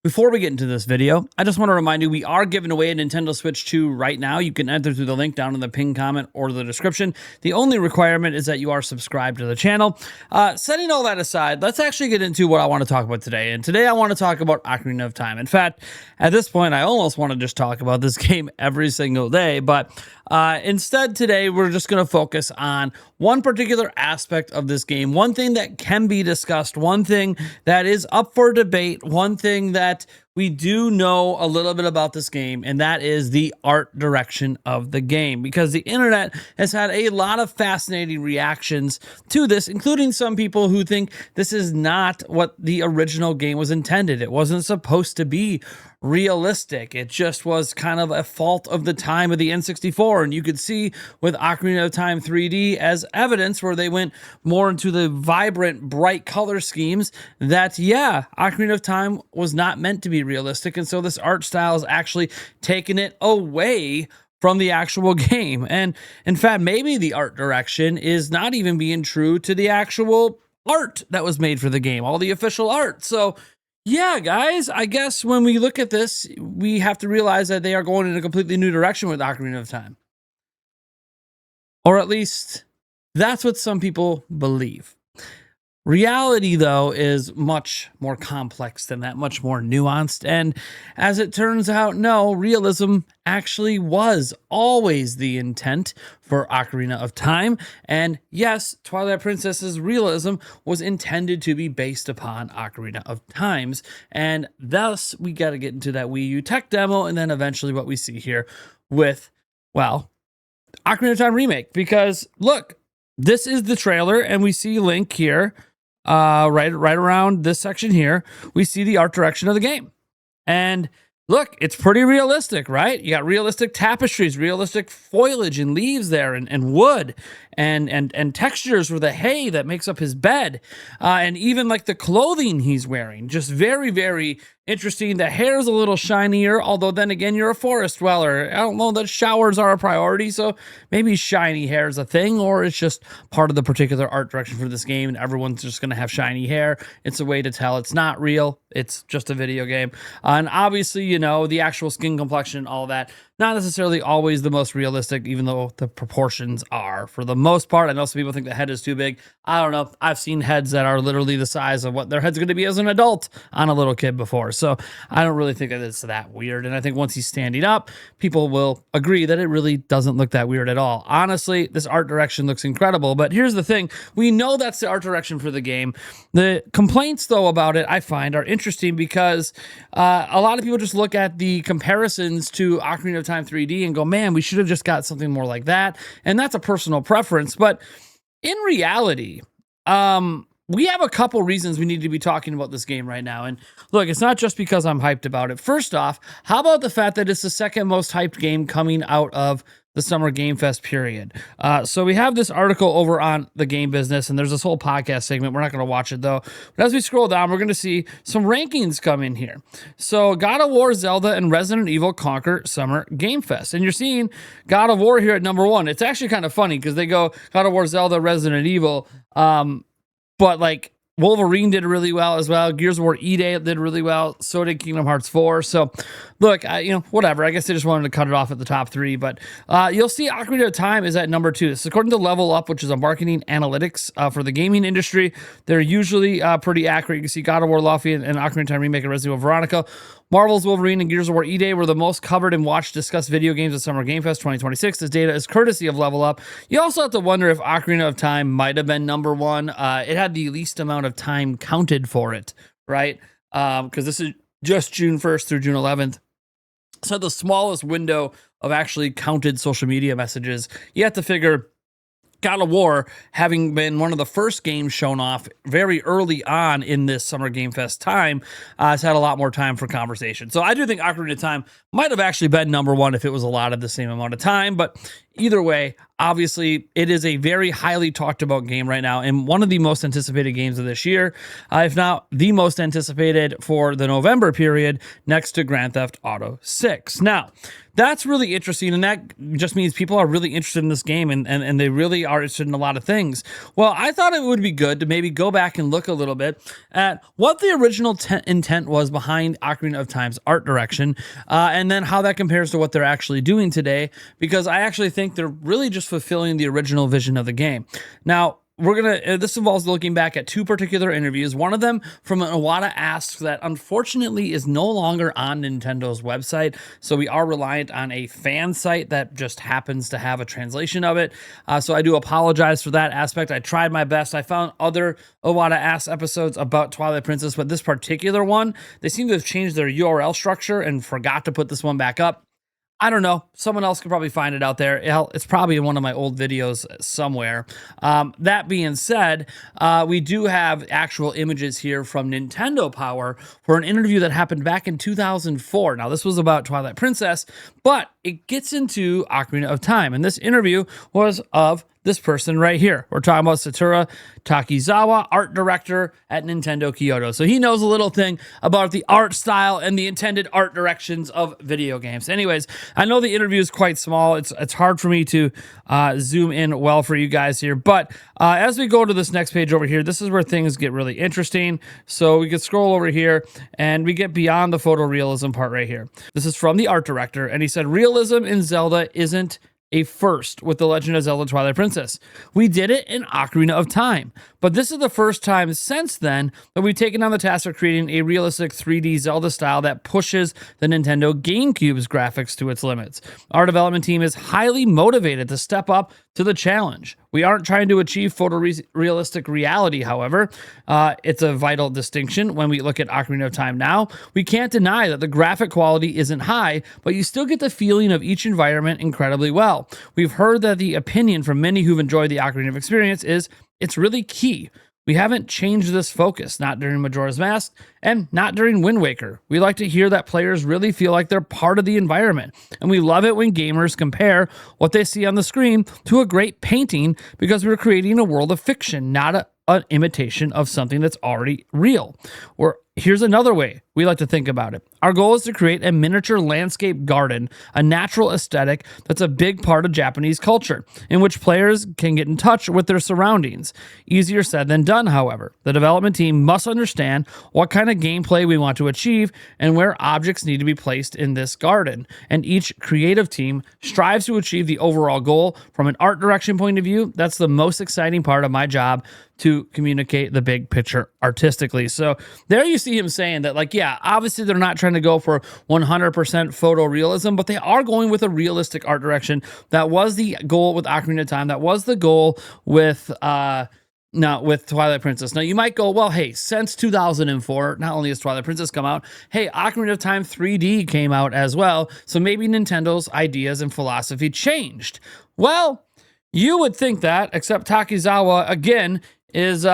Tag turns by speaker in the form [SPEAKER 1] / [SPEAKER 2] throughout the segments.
[SPEAKER 1] Before we get into this video, I just want to remind you we are giving away a Nintendo Switch 2 right now. You can enter through the link down in the pinned comment or the description. The only requirement is that you are subscribed to the channel. Setting all that aside, let's actually get into what I want to talk about today. And today I want to talk about Ocarina of Time. In fact, at this point, I almost want to just talk about this game every single day. But instead today, we're just going to focus on one particular aspect of this game, one thing that can be discussed, one thing that is up for debate, one thing that we do know a little bit about this game, and that is the art direction of the game, because the internet has had a lot of fascinating reactions to this, including some people who think this is not what the original game was intended. It wasn't supposed to be realistic. It just was kind of a fault of the time of the N64. And you could see with Ocarina of Time 3D as evidence, where they went more into the vibrant, bright color schemes, that, yeah, Ocarina of Time was not meant to be realistic. And so this art style is actually taking it away from the actual game. And in fact, maybe the art direction is not even being true to the actual art that was made for the game, all the official art. So yeah, guys, I guess when we look at this, we have to realize that they are going in a completely new direction with Ocarina of Time. Or at least that's what some people believe. Reality, though, is much more complex than that, much more nuanced. And as it turns out, no, realism actually was always the intent for Ocarina of Time. And yes, Twilight Princess's realism was intended to be based upon Ocarina of Time's. And thus, we got to get into that Wii U tech demo and then eventually what we see here with, well, Ocarina of Time Remake. Because, look, this is the trailer, and we see Link here. Right around this section here, we see the art direction of the game. And look, it's pretty realistic, right? You got realistic tapestries, realistic foliage and leaves there, and wood, and textures for the hay that makes up his bed, and even like the clothing he's wearing, just very, very interesting. The hair is a little shinier, although then again, you're a forest dweller. I don't know that showers are a priority, so maybe shiny hair is a thing, or it's just part of the particular art direction for this game, and everyone's just going to have shiny hair. It's a way to tell it's not real. It's just a video game. And obviously, you know, the actual skin complexion, all that, not necessarily always the most realistic, even though the proportions are for the most part. I know some people think the head is too big. I don't know. I've seen heads that are literally the size of what their head's going to be as an adult on a little kid before. So I don't really think that it's that weird. And I think once he's standing up, people will agree that it really doesn't look that weird at all. Honestly, this art direction looks incredible. But here's the thing. We know that's the art direction for the game. The complaints, though, about it, I find, are interesting because a lot of people just look at the comparisons to Ocarina of Time 3D and go, man, we should have just got something more like that. And that's a personal preference. But in reality, we have a couple reasons we need to be talking about this game right now. And look, it's not just because I'm hyped about it. First off, how about the fact that it's the second most hyped game coming out of the Summer Game Fest period? So we have this article over on the Game Business, and there's this whole podcast segment. We're not going to watch it, though. But as we scroll down, we're going to see some rankings come in here. So God of War, Zelda, and Resident Evil conquer Summer Game Fest. And you're seeing God of War here at number 1. It's actually kind of funny because they go God of War, Zelda, Resident Evil, but like Wolverine did really well as well. Gears of War E-Day did really well. So did Kingdom Hearts 4. So look, whatever. I guess they just wanted to cut it off at the top 3. But you'll see Ocarina of Time is at number 2. This is according to Level Up, which is a marketing analytics for the gaming industry. They're usually pretty accurate. You can see God of War, Lafayette, and Ocarina of Time Remake and Resident Evil Veronica. Marvel's Wolverine and Gears of War E-Day were the most covered and watched discussed video games at Summer Game Fest 2026. This data is courtesy of Level Up. You also have to wonder if Ocarina of Time might have been number 1. It had the least amount of time counted for it, right? Because this is just June 1st through June 11th. So the smallest window of actually counted social media messages. You have to figure God of War, having been one of the first games shown off very early on in this Summer Game Fest time, has had a lot more time for conversation. So I do think Ocarina of Time might have actually been number 1 if it was allotted the same amount of time. But either way, obviously, it is a very highly talked about game right now and one of the most anticipated games of this year, if not the most anticipated for the November period, next to Grand Theft Auto 6. Now, that's really interesting, and that just means people are really interested in this game and they really are interested in a lot of things. Well, I thought it would be good to maybe go back and look a little bit at what the original intent was behind Ocarina of Time's art direction, and then how that compares to what they're actually doing today, because I actually think they're really just fulfilling the original vision of the game. Now, this involves looking back at two particular interviews. One of them from an Iwata Asks that unfortunately is no longer on Nintendo's website. So we are reliant on a fan site that just happens to have a translation of it. So I do apologize for that aspect. I tried my best. I found other Iwata Asks episodes about Twilight Princess, but this particular one, they seem to have changed their URL structure and forgot to put this one back up. I don't know. Someone else could probably find it out there. It's probably in one of my old videos somewhere. That being said, we do have actual images here from Nintendo Power for an interview that happened back in 2004. Now, this was about Twilight Princess, but it gets into Ocarina of Time. And this interview was of this person right here. We're talking about Satoru Takizawa, art director at Nintendo Kyoto. So he knows a little thing about the art style and the intended art directions of video games. Anyways, I know the interview is quite small. It's hard for me to zoom in well for you guys here. But as we go to this next page over here, this is where things get really interesting. So we can scroll over here and we get beyond the photorealism part right here. This is from the art director. And he said, realism in Zelda isn't a first with The Legend of Zelda Twilight Princess. We did it in Ocarina of Time, but this is the first time since then that we've taken on the task of creating a realistic 3D Zelda style that pushes the Nintendo GameCube's graphics to its limits. Our development team is highly motivated to step up to the challenge. We aren't trying to achieve photorealistic reality, however. It's a vital distinction when we look at Ocarina of Time now. We can't deny that the graphic quality isn't high, but you still get the feeling of each environment incredibly well. We've heard that the opinion from many who've enjoyed the Ocarina of experience is it's really key. We haven't changed this focus, not during Majora's Mask and not during Wind Waker. We like to hear that players really feel like they're part of the environment. And we love it when gamers compare what they see on the screen to a great painting because we're creating a world of fiction, not an imitation of something that's already real. Or here's another way we like to think about it. Our goal is to create a miniature landscape garden, a natural aesthetic that's a big part of Japanese culture, in which players can get in touch with their surroundings. Easier said than done, however. The development team must understand what kind of gameplay we want to achieve and where objects need to be placed in this garden. And each creative team strives to achieve the overall goal. From an art direction point of view, that's the most exciting part of my job, to communicate the big picture artistically. So there you see him saying that, like, yeah, obviously they're not trying to go for 100% photorealism, but they are going with a realistic art direction. That was the goal with Ocarina of Time. That was the goal with with Twilight Princess. Now you might go, well, hey, since 2004, not only has Twilight Princess come out, hey, Ocarina of Time 3D came out as well. So maybe Nintendo's ideas and philosophy changed. Well, you would think that, except Takizawa, again, is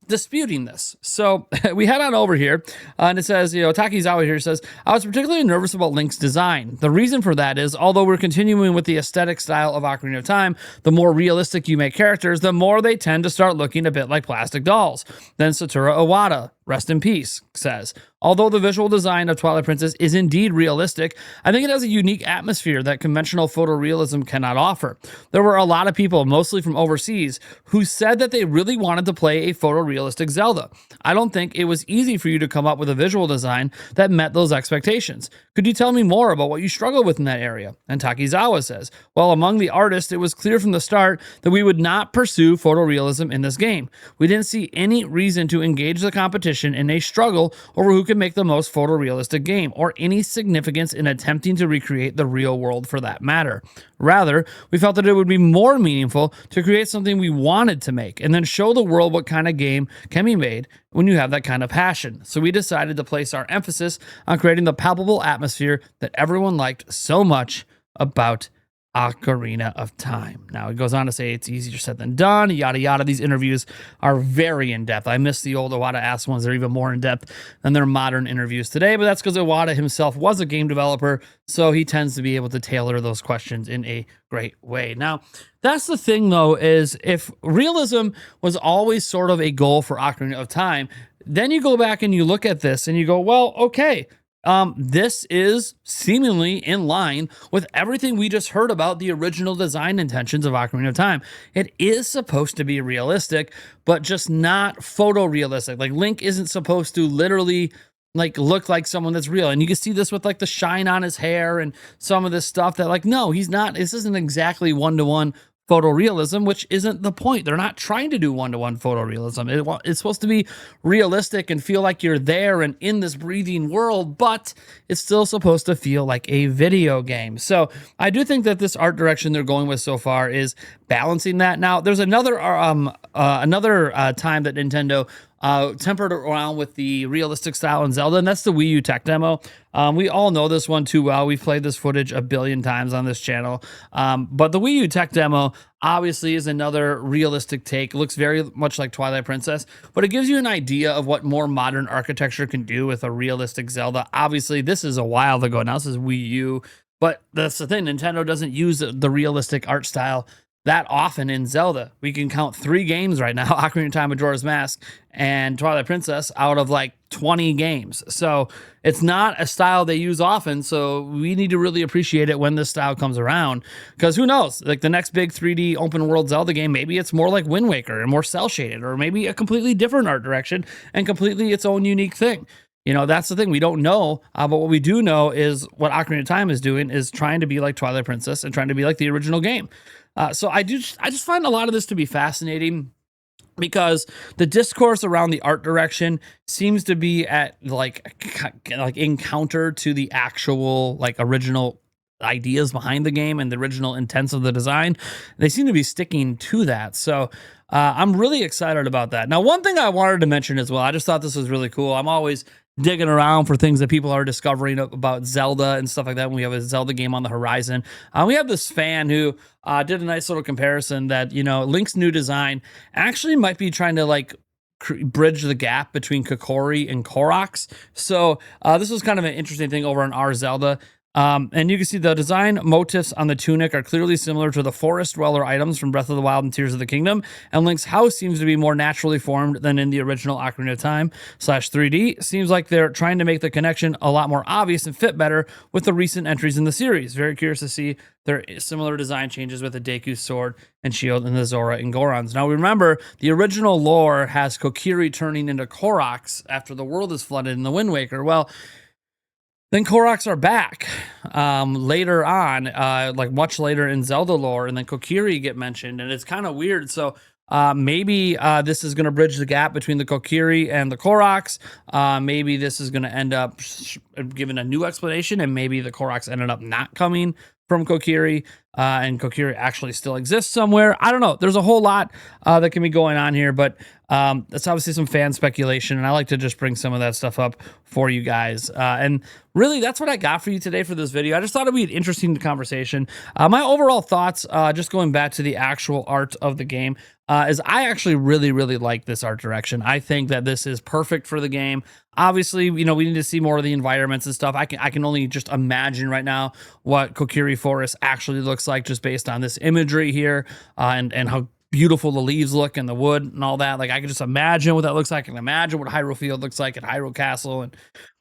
[SPEAKER 1] disputing this. So we head on over here, and it says, Takizawa here says, I was particularly nervous about Link's design. The reason for that is, although we're continuing with the aesthetic style of Ocarina of Time, the more realistic you make characters, the more they tend to start looking a bit like plastic dolls. Then Satoru Iwata, rest in peace, says, although the visual design of Twilight Princess is indeed realistic, I think it has a unique atmosphere that conventional photorealism cannot offer. There were a lot of people, mostly from overseas, who said that they really wanted to play a photorealistic Zelda. I don't think it was easy for you to come up with a visual design that met those expectations. Could you tell me more about what you struggled with in that area? And Takizawa says, well, among the artists, it was clear from the start that we would not pursue photorealism in this game. We didn't see any reason to engage the competition in a struggle over who could make the most photorealistic game, or any significance in attempting to recreate the real world for that matter. Rather, we felt that it would be more meaningful to create something we wanted to make and then show the world what kind of game can be made when you have that kind of passion. So we decided to place our emphasis on creating the palpable atmosphere that everyone liked so much about Ocarina of Time. Now, it goes on to say it's easier said than done, yada, yada. These interviews are very in depth. I miss the old Iwata Asks ones. They're even more in depth than their modern interviews today, but that's because Iwata himself was a game developer, so he tends to be able to tailor those questions in a great way. Now, that's the thing, though, is if realism was always sort of a goal for Ocarina of Time, then you go back and you look at this and you go, well, okay, this is seemingly in line with everything we just heard about the original design intentions of Ocarina of Time. It is supposed to be realistic, but just not photorealistic. Like Link isn't supposed to literally like look like someone that's real. And you can see this with like the shine on his hair and some of this stuff that like, no, he's not. This isn't exactly one-to-one photorealism, which isn't the point. They're not trying to do one-to-one photorealism. It's supposed to be realistic and feel like you're there and in this breathing world, but it's still supposed to feel like a video game. So I do think that this art direction they're going with so far is balancing that. Now, there's another time that Nintendo tempered around with the realistic style in Zelda, and that's the Wii U tech demo. We all know this one too well. We've played this footage a billion times on this channel. But the Wii U tech demo obviously is another realistic take. It looks very much like Twilight Princess, but it gives you an idea of what more modern architecture can do with a realistic Zelda. Obviously, this is a while ago now. This is Wii U, but that's the thing. Nintendo doesn't use the realistic art style that often in Zelda. We can count 3 games right now, Ocarina of Time, Majora's Mask, and Twilight Princess, out of like 20 games. So it's not a style they use often, so we need to really appreciate it when this style comes around, because who knows, like the next big 3D open world Zelda game, maybe it's more like Wind Waker and more cel shaded, or maybe a completely different art direction and completely its own unique thing. You know, that's the thing. We don't know, but what we do know is what Ocarina of Time is doing is trying to be like Twilight Princess and trying to be like the original game. So I just find a lot of this to be fascinating, because the discourse around the art direction seems to be at like in counter to the actual like original ideas behind the game and the original intents of the design. They seem to be sticking to that. So I'm really excited about that. Now, one thing I wanted to mention as well, I just thought this was really cool. I'm always digging around for things that people are discovering about Zelda and stuff like that when we have a Zelda game on the horizon. We have this fan who did a nice little comparison that, you know, Link's new design actually might be trying to like bridge the gap between Kokiri and Koroks. So this was kind of an interesting thing over on our Zelda. And you can see the design motifs on the tunic are clearly similar to the forest dweller items from Breath of the Wild and Tears of the Kingdom, and Link's house seems to be more naturally formed than in the original Ocarina of Time /3D. Seems like they're trying to make the connection a lot more obvious and fit better with the recent entries in the series. Very curious to see their similar design changes with the Deku sword and shield and the Zora and Gorons. Now remember, the original lore has Kokiri turning into Koroks after the world is flooded in the Wind Waker. Well, then Koroks are back later on, like much later in Zelda lore, and then Kokiri get mentioned, and it's kind of weird. So maybe this is going to bridge the gap between the Kokiri and the Koroks. Maybe this is going to end up giving a new explanation, and maybe the Koroks ended up not coming from Kokiri, and Kokiri actually still exists somewhere. I don't know. There's a whole lot that can be going on here, but that's obviously some fan speculation, and I like to just bring some of that stuff up for you guys. And really, that's what I got for you today for this video. I just thought it'd be an interesting conversation. My overall thoughts, just going back to the actual art of the game, is I actually really, really like this art direction. I think that this is perfect for the game. Obviously, you know, we need to see more of the environments and stuff. I can only just imagine right now what Kokiri Forest actually looks like just based on this imagery here, and how beautiful the leaves look and the wood and all that. Like, I can just imagine what that looks like, and imagine what Hyrule Field looks like and Hyrule Castle, and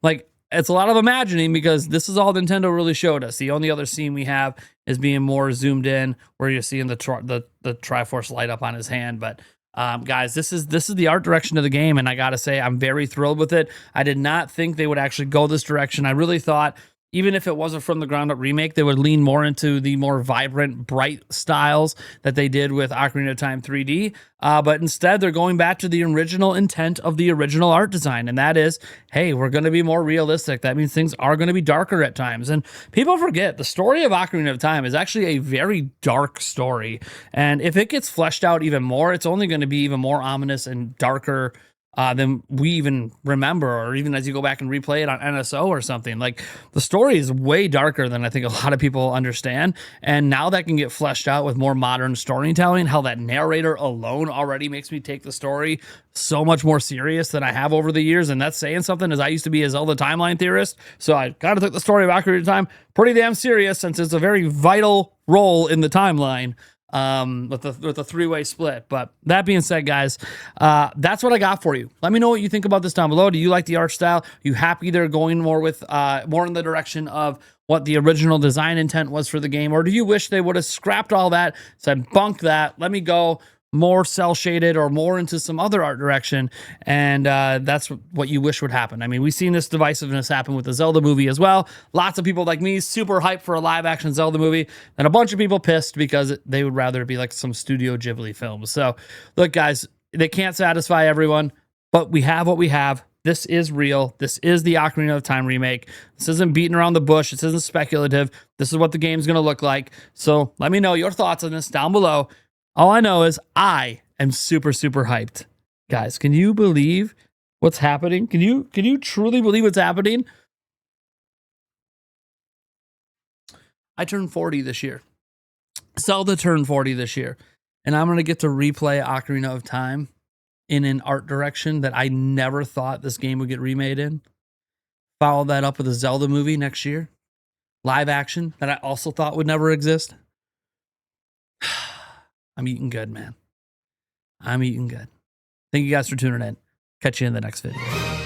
[SPEAKER 1] like, it's a lot of imagining, because this is all Nintendo really showed us. The only other scene we have is being more zoomed in, where you're seeing the Triforce light up on his hand. But guys, this is the art direction of the game, and I gotta say, I'm very thrilled with it. I did not think they would actually go this direction. I really thought, even if it wasn't from the ground up remake, they would lean more into the more vibrant, bright styles that they did with Ocarina of Time 3D. But instead, they're going back to the original intent of the original art design. And that is, hey, we're going to be more realistic. That means things are going to be darker at times. And people forget, the story of Ocarina of Time is actually a very dark story. And if it gets fleshed out even more, it's only going to be even more ominous and darker than we even remember, or even as you go back and replay it on NSO or something. Like, the story is way darker than I think a lot of people understand. And now that can get fleshed out with more modern storytelling, how that narrator alone already makes me take the story so much more serious than I have over the years. And that's saying something, as I used to be a Zelda timeline theorist. So I kind of took the story of Ocarina of Time pretty damn serious, since it's a very vital role in the timeline, with the three-way split. But that being said, guys, that's what I got for you. Let me know what you think about this down below. Do you like the art style? Are you happy they're going more with more in the direction of what the original design intent was for the game, or do you wish they would have scrapped all that, said bunk that, let me go more cell shaded or more into some other art direction? And that's what you wish would happen. I mean, we've seen this divisiveness happen with the Zelda movie as well. Lots of people like me super hyped for a live action Zelda movie, and a bunch of people pissed because they would rather be like some Studio Ghibli film. So look, guys, they can't satisfy everyone, but we have what we have. This is real. This is the Ocarina of Time remake. This isn't beating around the bush. This isn't speculative. This is what the game's going to look like. So let me know your thoughts on this down below. All I know is I am super, super hyped. Guys, can you believe what's happening? Can you truly believe what's happening? I turned 40 this year. Zelda turned 40 this year. And I'm going to get to replay Ocarina of Time in an art direction that I never thought this game would get remade in. Follow that up with a Zelda movie next year. Live action that I also thought would never exist. I'm eating good, man. I'm eating good. Thank you guys for tuning in. Catch you in the next video.